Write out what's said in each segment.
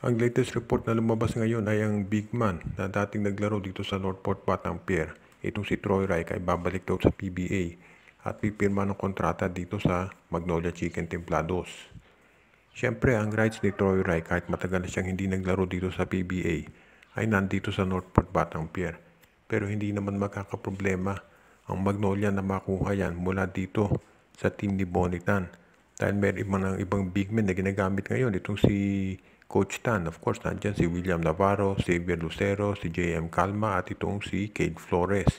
Ang latest report na lumabas ngayon ay ang big man na dating naglaro dito sa Northport Batang-Pier. Itong si Troy Reich ay babalik daw sa PBA at pipirma ng kontrata dito sa Magnolia Chicken Templados. Siyempre, ang rights ni Troy Reich kahit matagal na siyang hindi naglaro dito sa PBA ay nandito sa Northport Batang-Pier. Pero hindi naman magkakaproblema ang Magnolia na makuha yan mula dito sa team ni Bonitan. Dahil may ibang big men na ginagamit ngayon. Itong si Coach Tan, of course, nandyan si William Navarro, Xavier Lucero, si JM Calma at itong si Cade Flores.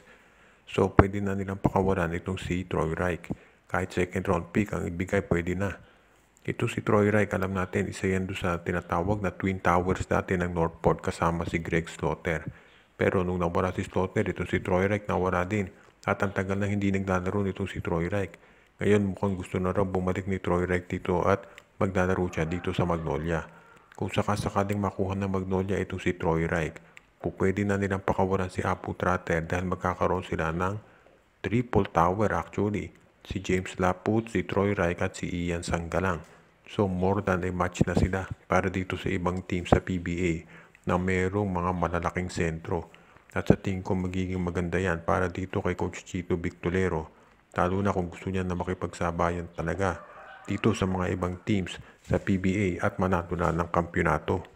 So, pwede na nilang pakawalan itong si Troy Reich. Kahit second round pick ang ibigay, pwede na. Ito si Troy Reich, alam natin, isa yan doon sa tinatawag na Twin Towers dati ng Northport kasama si Greg Slaughter. Pero nung nawala si Slaughter, ito si Troy Reich nawala din. At ang tagal na hindi naglalaro nitong si Troy Reich. Ngayon mukhang gusto na raw bumalik ni Troy Reich dito at maglalaro siya dito sa Magnolia. Kung sakasakaling makuha ng Magnolia ito si Troy Reich, pwede na nilang pakawalan si Apu Tratter dahil magkakaroon sila ng triple tower actually. Si James Laput, si Troy Reich at si Ian Sanggalang. So more than a match na sila para dito sa ibang team sa PBA na mayroong mga malalaking sentro. At sa tingin ko magiging maganda yan para dito kay Coach Chito Victolero. Lalo na kung gusto niya na makipagsabayan talaga dito sa mga ibang teams sa PBA at manalo na ng kampyonato.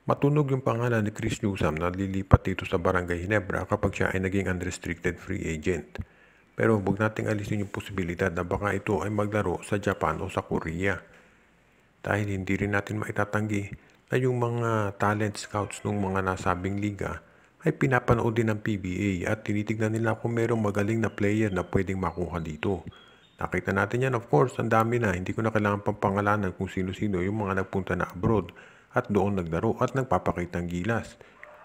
Matunog yung pangalan ni Chris Newsome na lilipat dito sa Barangay Ginebra kapag siya ay naging unrestricted free agent. Pero huwag nating alisin yung posibilidad na baka ito ay maglaro sa Japan o sa Korea. Dahil hindi rin natin maitatanggi na yung mga talent scouts ng mga nasabing liga ay pinapanood din ng PBA at tinitignan nila kung mayroong magaling na player na pwedeng makuha dito. Nakita natin yan, of course, ang dami na. Hindi ko na kailangan pang pangalanan kung sino-sino yung mga nagpunta na abroad at doon naglaro at nagpapakita ng gilas.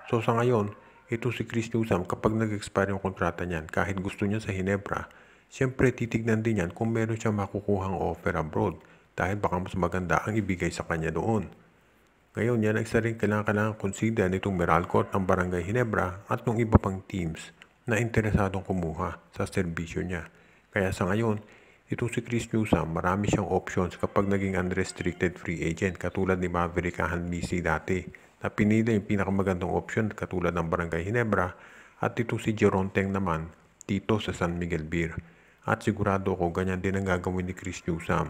So sa ngayon, ito si Chris Newsome kapag nag-expire yung kontrata niyan, kahit gusto niya sa Ginebra, siyempre titignan din yan kung meron siyang makukuhang offer abroad dahil baka mas maganda ang ibigay sa kanya doon. Ngayon, yan ang isa rin kailangan consider nitong Meralco ng Barangay Ginebra at ng iba pang teams na interesadong kumuha sa serbisyo niya. Kaya sa ngayon, itong si Chris Newsome, marami siyang options kapag naging unrestricted free agent katulad ni Maverick Hanmisi dati na pinili yung pinakamagandang option katulad ng Barangay Ginebra at itong si Jeron Teng naman dito sa San Miguel Beer. At sigurado ko ganyan din ang gagawin ni Chris Newsome.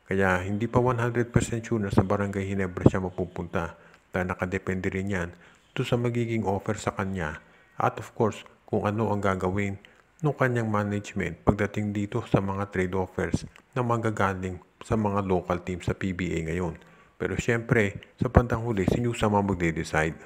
Kaya hindi pa 100% sure na sa Barangay Ginebra siya mapupunta dahil nakadepende rin yan ito sa magiging offer sa kanya at of course kung ano ang gagawin ng kanyang management pagdating dito sa mga trade offers na magagaling sa mga local teams sa PBA ngayon. Pero syempre, sa bandang huli, si Newsome ang magde-decide.